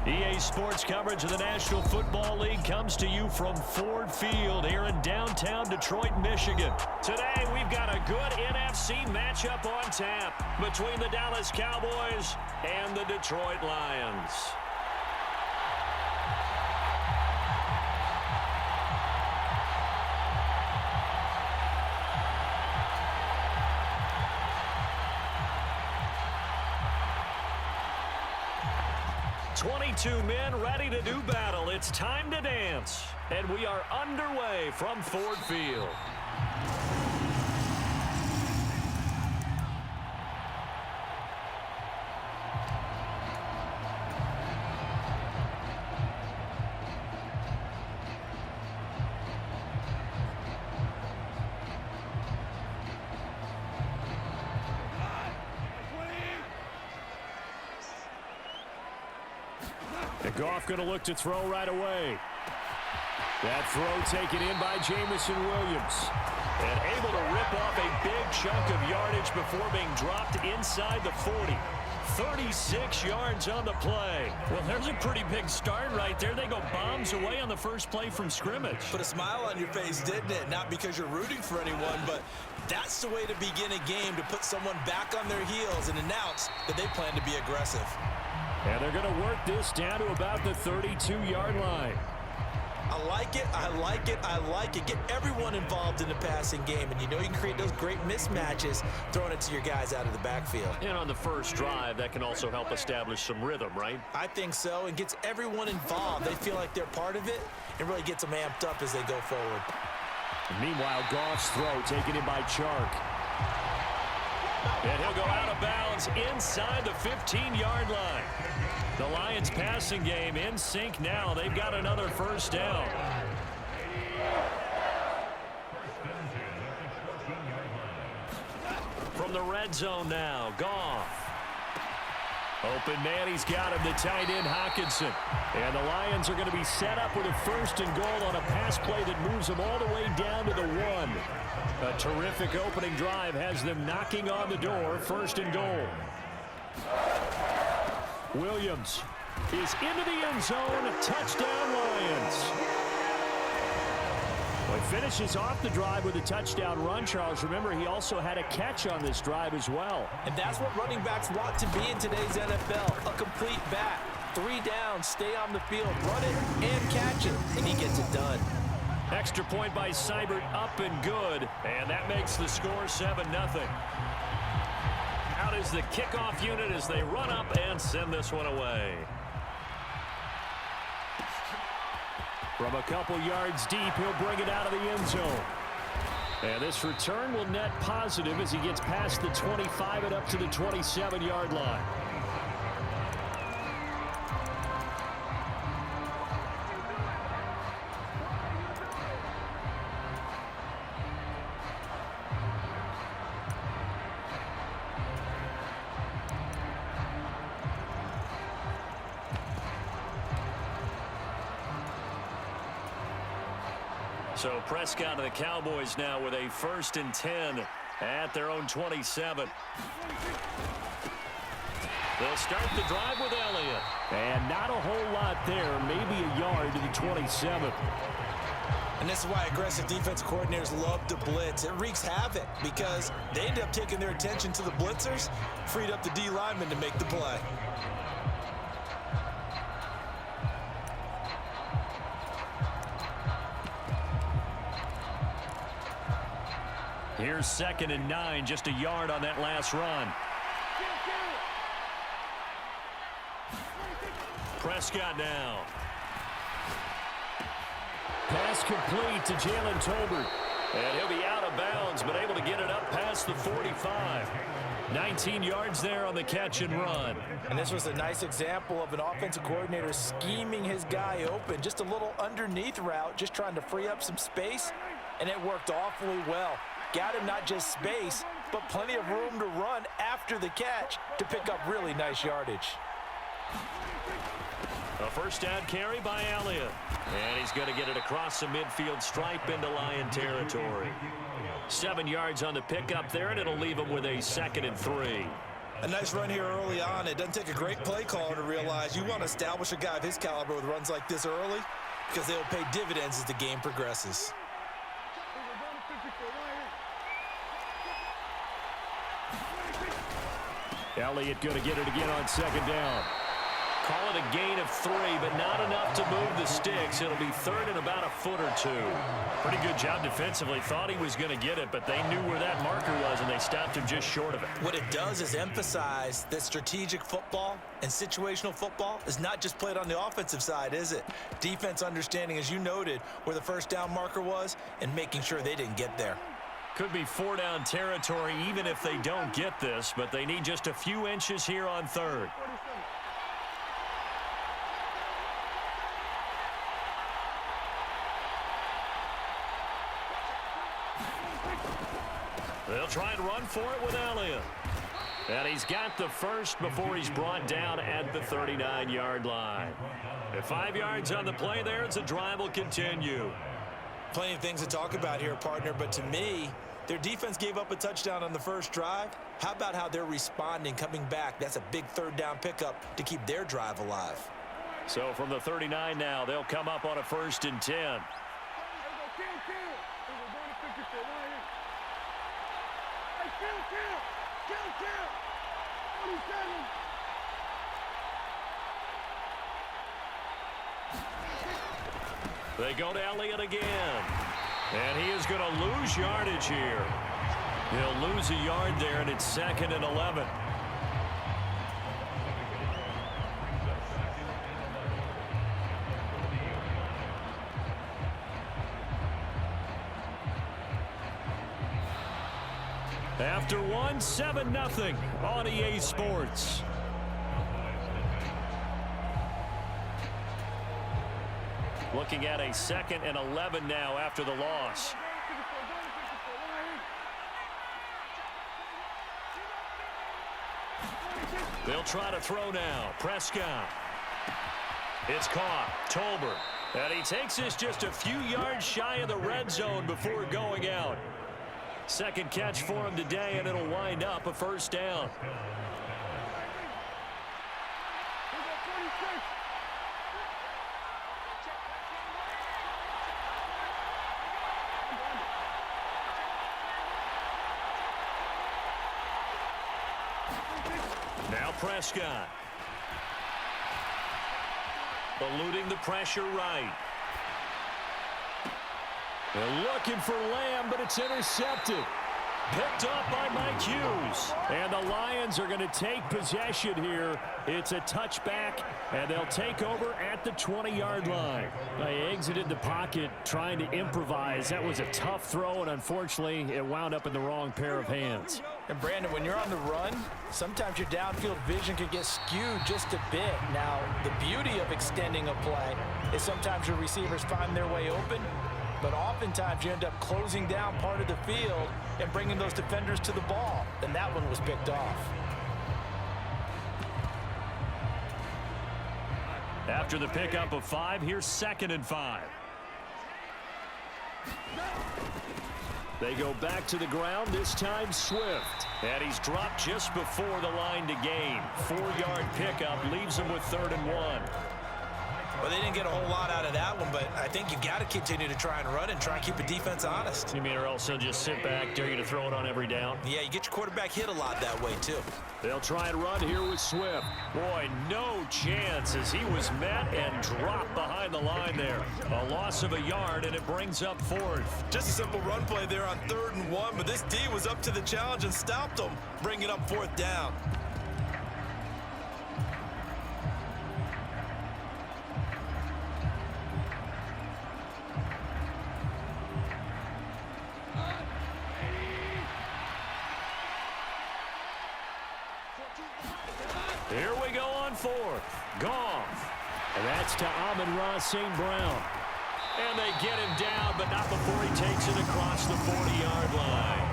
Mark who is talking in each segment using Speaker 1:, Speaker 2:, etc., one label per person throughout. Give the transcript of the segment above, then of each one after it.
Speaker 1: EA Sports coverage of the National Football League comes to you from Ford Field here in downtown Detroit, Michigan. Today, we've got a good NFC matchup on tap between the Dallas Cowboys and the Detroit Lions. Two men ready to do battle. It's time to dance. And we are underway from Ford Field. Goff going to look to throw right away. That throw taken in by Jamison Williams. And able to rip off a big chunk of yardage before being dropped inside the 40. 36 yards on the play. Well, there's a pretty big start right there. They go bombs away on the first play from scrimmage.
Speaker 2: Put a smile on your face, didn't it? Not because you're rooting for anyone, but that's the way to begin a game, to put someone back on their heels and announce that they plan to be aggressive.
Speaker 1: And they're going to work this down to about the 32-yard line.
Speaker 2: I like it, I like it, I like it. Get everyone involved in the passing game, and you know you can create those great mismatches throwing it to your guys out of the backfield.
Speaker 1: And on the first drive, that can also help establish some rhythm, right?
Speaker 2: I think so, and gets everyone involved. They feel like they're part of it, and really gets them amped up as they go forward.
Speaker 1: And meanwhile, Goff's throw taken in by Chark. And he'll go out of bounds inside the 15-yard line. The Lions passing game in sync now. They've got another first down. From the red zone now, Goff. Open man, he's got him, the tight end Hockenson. And the Lions are going to be set up with a first and goal on a pass play that moves them all the way down to the 1. A terrific opening drive has them knocking on the door, first and goal. Williams is into the end zone, touchdown Lions. Well, he finishes off the drive with a touchdown run, Charles. Remember, he also had a catch on this drive as well.
Speaker 2: And that's what running backs want to be in today's NFL, a complete back. 3 down, stay on the field, run it and catch it, and he gets it done.
Speaker 1: Extra point by Seibert, up and good, and that makes the score 7-0. Out is the kickoff unit as they run up and send this one away. From a couple yards deep, he'll bring it out of the end zone. And this return will net positive as he gets past the 25 and up to the 27-yard line. So Prescott and the Cowboys now with a 1st and 10 at their own 27. They'll start the drive with Elliott. And not a whole lot there, maybe a yard to the 27.
Speaker 2: And this is why aggressive defense coordinators love to blitz. It wreaks havoc because they end up taking their attention to the blitzers, freed up the D lineman to make the play.
Speaker 1: Here's 2nd and 9, just a yard on that last run. Prescott now. Pass complete to Jalen Tolbert. And he'll be out of bounds, but able to get it up past the 45. 19 yards there on the catch and run.
Speaker 2: And this was a nice example of an offensive coordinator scheming his guy open. Just a little underneath route, just trying to free up some space, and it worked awfully well. Got him not just space, but plenty of room to run after the catch to pick up really nice yardage.
Speaker 1: A first down carry by Elliott. And he's going to get it across the midfield stripe into Lion territory. 7 yards on the pickup there, and it'll leave him with a 2nd and 3.
Speaker 2: A nice run here early on. It doesn't take a great play caller to realize you want to establish a guy of his caliber with runs like this early because they'll pay dividends as the game progresses.
Speaker 1: Elliott going to get it again on second down. Call it a gain of 3, but not enough to move the sticks. It'll be third and about a foot or 2. Pretty good job defensively. Thought he was going to get it, but they knew where that marker was, and they stopped him just short of it.
Speaker 2: What it does is emphasize that strategic football and situational football is not just played on the offensive side, is it? Defense understanding, as you noted, where the first down marker was and making sure they didn't get there.
Speaker 1: Could be 4-down territory even if they don't get this, but they need just a few inches here on third. They'll try and run for it with Elliott. And he's got the first before he's brought down at the 39-yard line. At 5 yards on the play there, the drive will continue.
Speaker 2: Plenty of things to talk about here, partner, but to me, their defense gave up a touchdown on the first drive. How about how they're responding, coming back? That's a big third down pickup to keep their drive alive.
Speaker 1: So from the 39 now, they'll come up on a 1st and 10. They go to Elliott again. And he is going to lose yardage here. He'll lose a yard there, and it's 2nd and 11. After 1, 7-0 on EA Sports. Looking at a 2nd and 11 now after the loss. They'll try to throw now. Prescott. It's caught. Tolbert. And he takes this just a few yards shy of the red zone before going out. Second catch for him today, and it'll wind up a 1st down. Now Prescott. Eluding the pressure right. They're looking for Lamb, but it's intercepted. Picked up by Mike Hughes. And the Lions are going to take possession here. It's a touchback, and they'll take over at the 20-yard line. They exited the pocket trying to improvise. That was a tough throw, and unfortunately, it wound up in the wrong pair of hands.
Speaker 2: And Brandon, when you're on the run, sometimes your downfield vision can get skewed just a bit. Now, the beauty of extending a play is sometimes your receivers find their way open, but oftentimes you end up closing down part of the field and bringing those defenders to the ball. And that one was picked off.
Speaker 1: After the pickup of 5, here's 2nd and 5. They go back to the ground, this time Swift. And he's dropped just before the line to gain. 4-yard pickup leaves him with 3rd and 1.
Speaker 2: Well, they didn't get a whole lot out of that one, but I think you got to continue to try and run and try and keep the defense honest.
Speaker 1: You mean or else he'll just sit back, dare you to throw it on every down?
Speaker 2: Yeah, you get your quarterback hit a lot that way, too.
Speaker 1: They'll try and run here with Swift. Boy, no chance as he was met and dropped behind the line there. A loss of a yard, and it brings up 4th.
Speaker 2: Just a simple run play there on 3rd and 1, but this D was up to the challenge and stopped him, bringing up 4th down.
Speaker 1: Here we go on 4th. Goff. And that's to Amon-Ra St. Brown. And they get him down, but not before he takes it across the 40-yard line.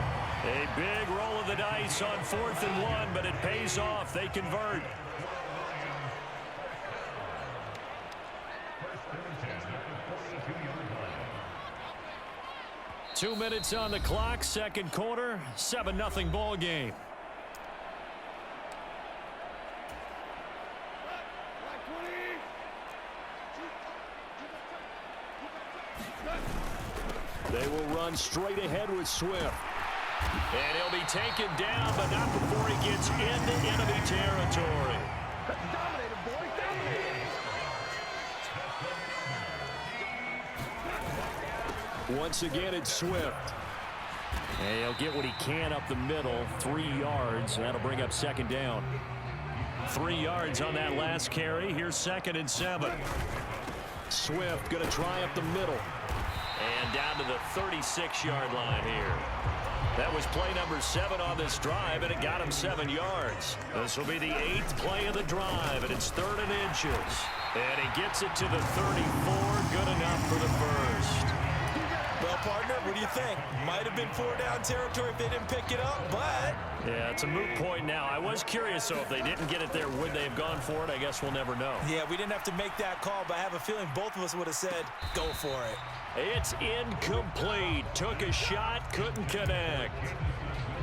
Speaker 1: A big roll of the dice on 4th and 1, but it pays off. They convert. Two minutes on the clock, second quarter, 7-0 ball game. They will run straight ahead with Swift. And he'll be taken down, but not before he gets into enemy territory.
Speaker 3: Dominated, boy. Dominated.
Speaker 1: Once again, it's Swift. And he'll get what he can up the middle, 3 yards. That'll bring up second down. 3 yards on that last carry. Here's 2nd and 7. Swift going to try up the middle. And down to the 36-yard line here. That was play number 7 on this drive, and it got him 7 yards. This will be the 8th play of the drive, and it's 3rd and inches. And he gets it to the 34. Good enough for the first.
Speaker 2: Well, partner, what do you think? Might have been 4-down territory if they didn't pick it up, but...
Speaker 1: Yeah, it's a moot point now. I was curious, so if they didn't get it there, would they have gone for it? I guess we'll never know.
Speaker 2: Yeah, we didn't have to make that call, but I have a feeling both of us would have said, go for it.
Speaker 1: It's incomplete. Took a shot, couldn't connect.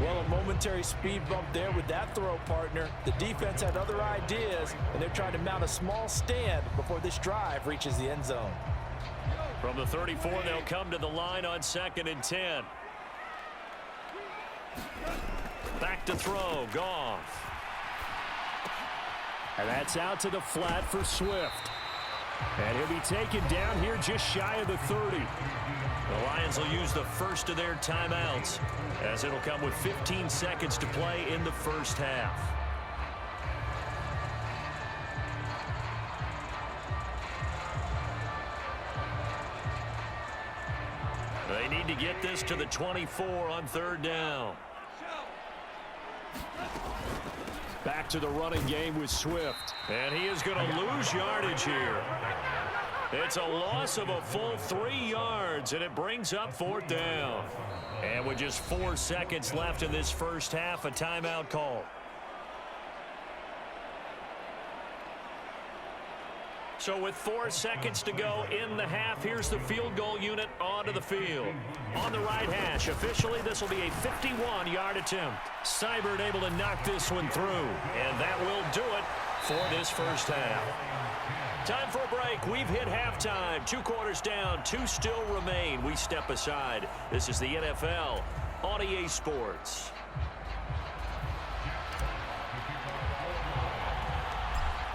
Speaker 2: Well, a momentary speed bump there with that throw, partner. The defense had other ideas, and they're trying to mount a small stand before this drive reaches the end zone.
Speaker 1: From the 34, they'll come to the line on 2nd and 10. Back to throw, Goff. And that's out to the flat for Swift. And he'll be taken down here just shy of the 30. The Lions will use the first of their timeouts, as it'll come with 15 seconds to play in the first half. They need to get this to the 24 on 3rd down. Back to the running game with Swift. And he is going to lose yardage here. It's a loss of a full 3 yards, and it brings up 4th down. And with just 4 seconds left in this first half, a timeout call. So with 4 seconds to go in the half, here's the field goal unit onto the field. On the right hash, officially this will be a 51-yard attempt. Seibert able to knock this one through, and that will do it for this first half. Time for a break. We've hit halftime. 2 quarters down, 2 still remain. We step aside. This is the NFL on EA Sports.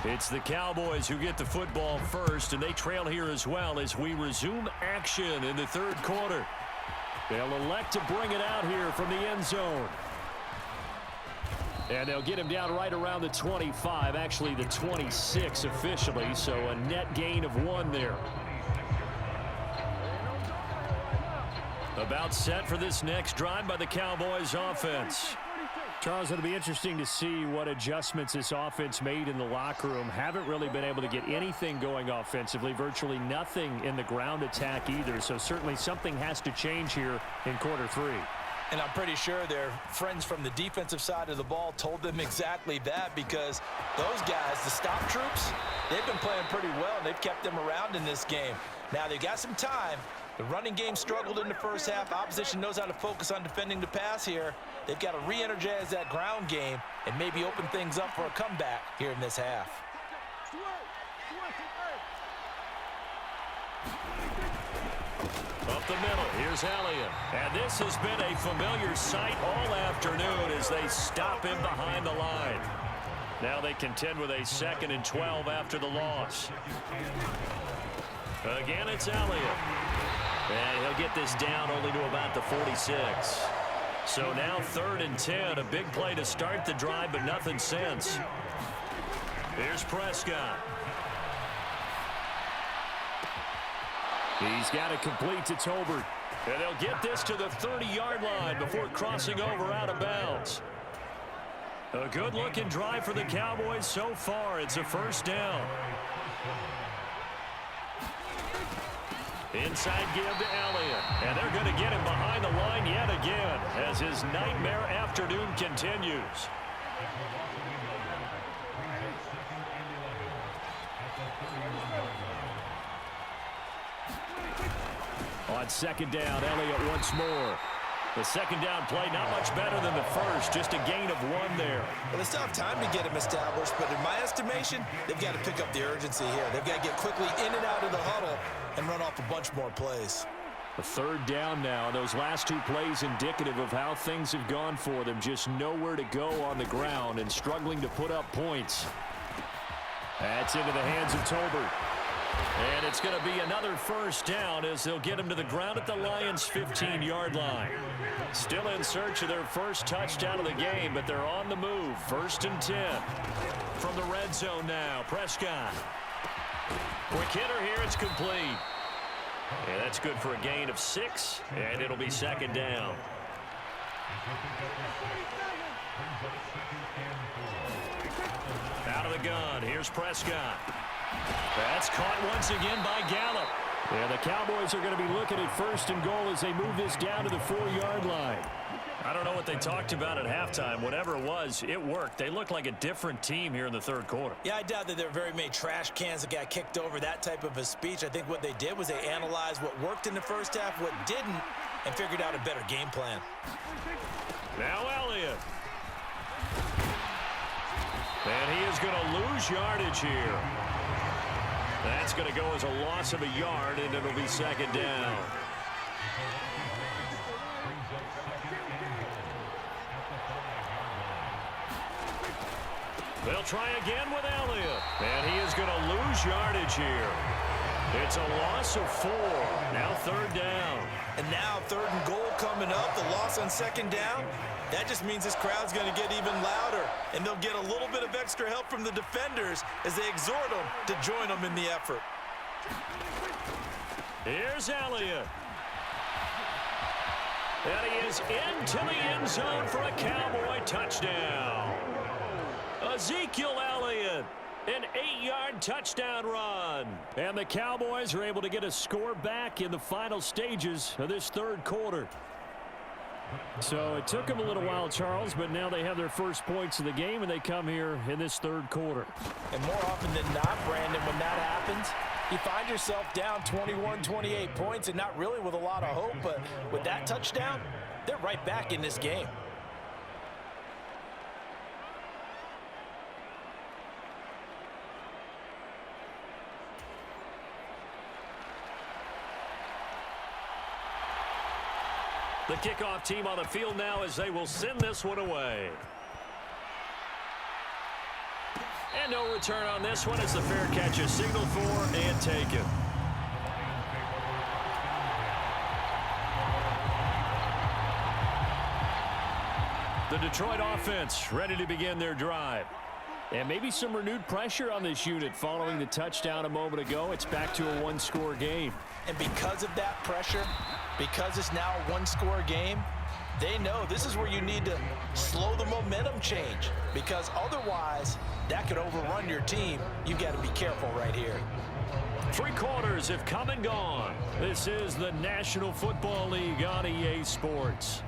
Speaker 1: It's the Cowboys who get the football first, and they trail here as well as we resume action in the 3rd quarter. They'll elect to bring it out here from the end zone. And they'll get him down right around the 25, actually the 26 officially, so a net gain of 1 there. About set for this next drive by the Cowboys offense. Charles, it'll be interesting to see what adjustments this offense made in the locker room. Haven't really been able to get anything going offensively, virtually nothing in the ground attack either. So certainly something has to change here in quarter 3.
Speaker 2: And I'm pretty sure their friends from the defensive side of the ball told them exactly that, because those guys, the stop troops, they've been playing pretty well, and they've kept them around in this game. Now they've got some time. The running game struggled in the first half. Opposition knows how to focus on defending the pass here. They've got to re-energize that ground game and maybe open things up for a comeback here in this half.
Speaker 1: Up the middle, here's Elliott. And this has been a familiar sight all afternoon as they stop him behind the line. Now they contend with a 2nd and 12 after the loss. Again, it's Elliott. And he'll get this down only to about the 46. So now 3rd and 10, a big play to start the drive, but nothing since. Here's Prescott. He's got it complete to Tolbert. And they'll get this to the 30-yard line before crossing over out of bounds. A good-looking drive for the Cowboys so far. It's a 1st down. Inside give to Elliott. And they're going to get him behind the line yet again as his nightmare afternoon continues. On 2nd down, Elliott once more. The 2nd down play, not much better than the first, just a gain of 1 there.
Speaker 2: Well, they still have time to get him established, but in my estimation, they've got to pick up the urgency here. They've got to get quickly in and out of the huddle and run off a bunch more plays.
Speaker 1: A third down now. Those last two plays indicative of how things have gone for them. Just nowhere to go on the ground and struggling to put up points. That's into the hands of Tolbert. And it's going to be another first down as they'll get him to the ground at the Lions' 15-yard line. Still in search of their first touchdown of the game, but they're on the move. 1st and 10. From the red zone now, Prescott. Quick hitter here, it's complete. And that's good for a gain of 6, and it'll be 2nd down. Out of the gun, here's Prescott. That's caught once again by Gallup. And the Cowboys are going to be looking at 1st and goal as they move this down to the 4-yard line. I don't know what they talked about at halftime. Whatever it was, it worked. They look like a different team here in the 3rd quarter.
Speaker 2: Yeah, I doubt that there were very many trash cans that got kicked over, that type of a speech. I think what they did was they analyzed what worked in the first half, what didn't, and figured out a better game plan.
Speaker 1: Now Elliott. And he is going to lose yardage here. That's going to go as a loss of a yard, and it'll be 2nd down. They'll try again with Elliott. And he is going to lose yardage here. It's a loss of 4. Now 3rd down.
Speaker 2: And now 3rd and goal coming up. The loss on 2nd down. That just means this crowd's going to get even louder. And they'll get a little bit of extra help from the defenders as they exhort them to join them in the effort.
Speaker 1: Here's Elliott. And he is into the end zone for a Cowboy touchdown. Ezekiel Elliott, an 8-yard touchdown run. And the Cowboys are able to get a score back in the final stages of this 3rd quarter. So it took them a little while, Charles, but now they have their first points of the game, and they come here in this 3rd quarter.
Speaker 2: And more often than not, Brandon, when that happens, you find yourself down 21, 28 points, and not really with a lot of hope, but with that touchdown, they're right back in this game.
Speaker 1: The kickoff team on the field now as they will send this one away. And no return on this one as the fair catch is signaled for and taken. The Detroit offense ready to begin their drive. And maybe some renewed pressure on this unit following the touchdown a moment ago. It's back to a 1-score game.
Speaker 2: And because of that pressure, because it's now a 1-score game, they know this is where you need to slow the momentum change, because otherwise that could overrun your team. You've got to be careful right here.
Speaker 1: 3 quarters have come and gone. This is the National Football League on EA Sports.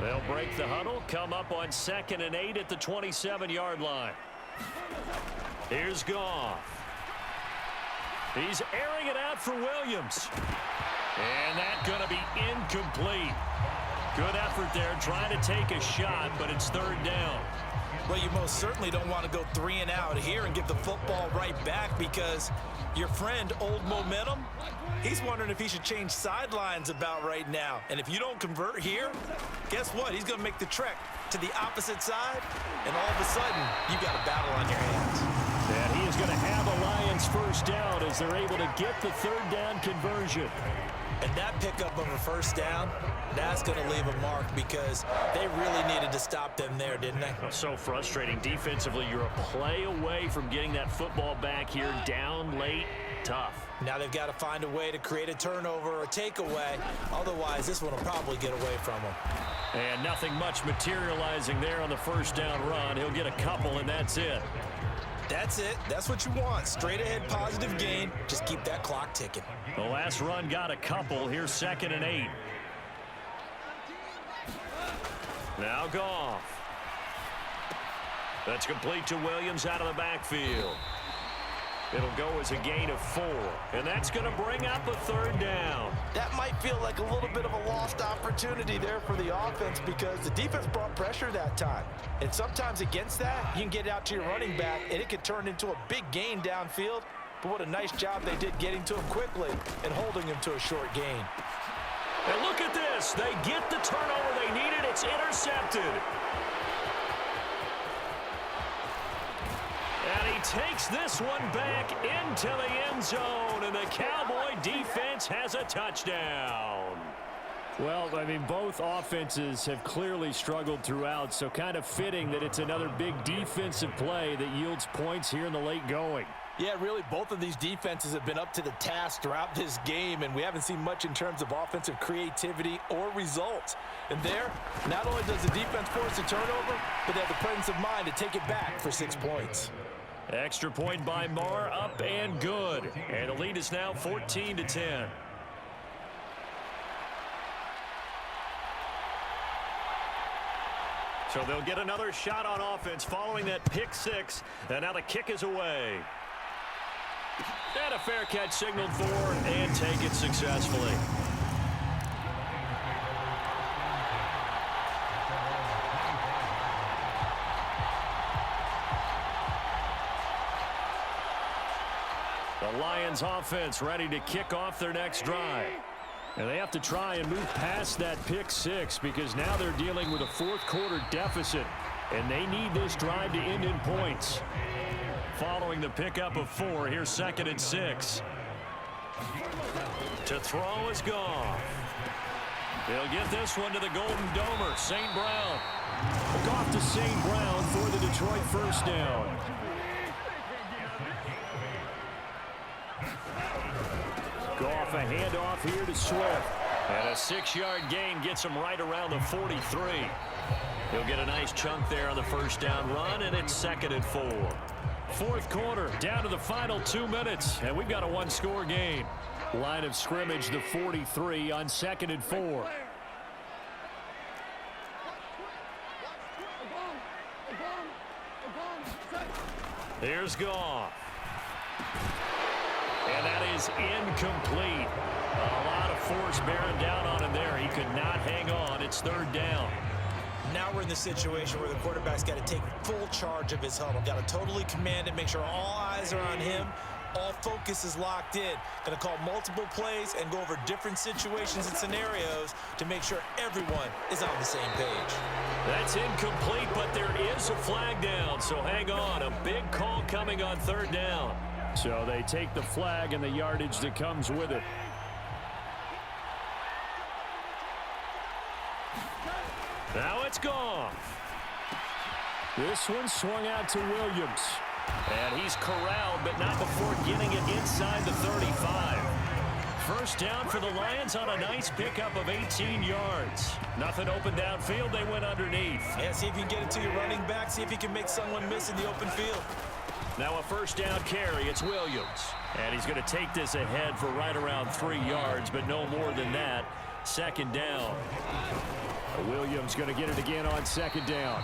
Speaker 1: They'll break the huddle, come up on 2nd and 8 at the 27-yard line. Here's Goff. He's airing it out for Williams. And that's going to be incomplete. Good effort there, trying to take a shot, but it's 3rd down.
Speaker 2: Well, you most certainly don't want to go 3 and out here and give the football right back, because your friend, Old Momentum, he's wondering if he should change sidelines about right now. And if you don't convert here, guess what? He's going to make the trek to the opposite side, and all of a sudden, you've got a battle on your hands.
Speaker 1: And he is going to have a Lions first down as they're able to get the 3rd down conversion.
Speaker 2: And that pickup of a first down, that's going to leave a mark, because they really needed to stop them there, didn't they?
Speaker 1: So frustrating. Defensively, you're a play away from getting that football back here, down late, tough.
Speaker 2: Now they've got to find a way to create a turnover or a takeaway. Otherwise, this one will probably get away from them.
Speaker 1: And nothing much materializing there on the first down run. He'll get a couple, and that's it.
Speaker 2: That's it. That's what you want. Straight ahead, positive gain. Just keep that clock ticking.
Speaker 1: The last run got a couple. Here's 2nd and 8. Now Goff. That's complete to Williams out of the backfield. It'll go as a gain of 4, and that's going to bring up a third down.
Speaker 2: That might feel like a little bit of a lost opportunity there for the offense because the defense brought pressure that time. And sometimes against that, you can get out to your running back, and it can turn into a big gain downfield. But what a nice job they did getting to him quickly and holding him to a short gain.
Speaker 1: And look at this. They get the turnover they needed. It's intercepted. And he takes this one back into the end zone, and the Cowboy defense has a touchdown.
Speaker 4: Well, I mean, both offenses have clearly struggled throughout, so kind of fitting that it's another big defensive play that yields points here in the late going.
Speaker 2: Yeah, really, both of these defenses have been up to the task throughout this game, and we haven't seen much in terms of offensive creativity or results. And there, not only does the defense force a turnover, but they have the presence of mind to take it back for 6 points.
Speaker 1: Extra point by Marr, up and good. And the lead is now 14-10. So they'll get another shot on offense following that pick 6. And now the kick is away. And a fair catch signaled for, and take it successfully. The Lions offense ready to kick off their next drive. And they have to try and move past that pick 6 because now they're dealing with a fourth-quarter deficit, and they need this drive to end in points. Following the pickup of 4, here's 2nd and 6. To throw is Goff. They'll get this one to the Golden Domer, St. Brown. Goff to St. Brown for the Detroit first down. Goff, a handoff here to Swift. And a 6-yard gain gets him right around the 43. He'll get a nice chunk there on the first down run, and it's 2nd and 4. Fourth quarter, down to the final 2 minutes, and we've got a one-score game. Line of scrimmage, the 43 on 2nd and 4. Here's Goff. And that is incomplete. A lot of force bearing down on him there. He could not hang on. It's 3rd down.
Speaker 2: Now we're in the situation where the quarterback's got to take full charge of his huddle. Got to totally command it, make sure all eyes are on him. All focus is locked in. Going to call multiple plays and go over different situations and scenarios to make sure everyone is on the same page.
Speaker 1: That's incomplete, but there is a flag down, so hang on. A big call coming on 3rd down.
Speaker 4: So they take the flag and the yardage that comes with it.
Speaker 1: Now it's Goff.
Speaker 4: This one swung out to Williams.
Speaker 1: And he's corralled, but not before getting it inside the 35. First down for the Lions on a nice pickup of 18 yards. Nothing open downfield. They went underneath.
Speaker 2: Yeah, see if you can get it to your running back. See if you can make someone miss in the open field.
Speaker 1: Now a first down carry. It's Williams. And he's going to take this ahead for right around 3 yards, but no more than that. 2nd down.
Speaker 4: Williams going to get it again on 2nd down.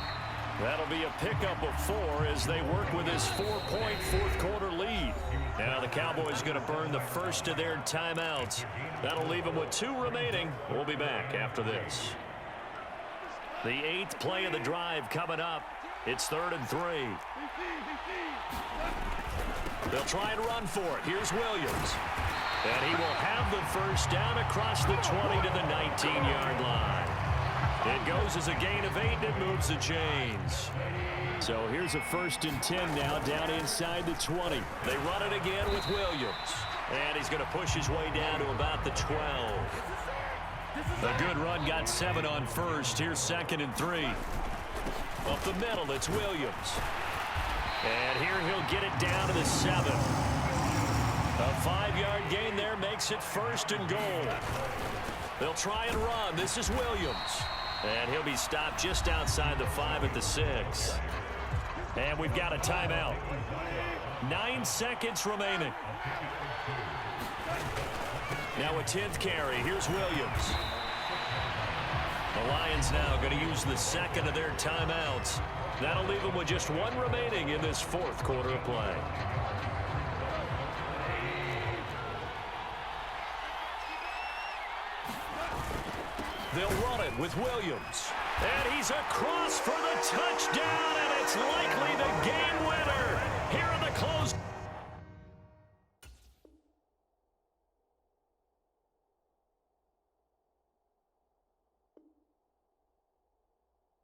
Speaker 1: That'll be a pickup of 4 as they work with this 4-point fourth-quarter lead. Now the Cowboys going to burn the first of their timeouts. That'll leave them with 2 remaining. We'll be back after this. The 8th play of the drive coming up. It's 3rd and 3. They'll try and run for it. Here's Williams. And he will have the first down across the 20 to the 19-yard line. It goes as a gain of 8, and it moves the chains.
Speaker 4: So here's a 1st and 10 now, down inside the 20.
Speaker 1: They run it again with Williams. And he's going to push his way down to about the 12. A good run got 7 on first. Here's 2nd and 3. Up the middle, it's Williams. And here he'll get it down to the 7. A 5-yard gain there makes it 1st and goal. They'll try and run. This is Williams. And he'll be stopped just outside the 5 at the 6. And we've got a timeout. 9 seconds remaining. Now a 10th carry. Here's Williams. The Lions now going to use the 2nd of their timeouts. That'll leave them with just 1 remaining in this 4th quarter of play. They'll run it with Williams. And he's across for the touchdown.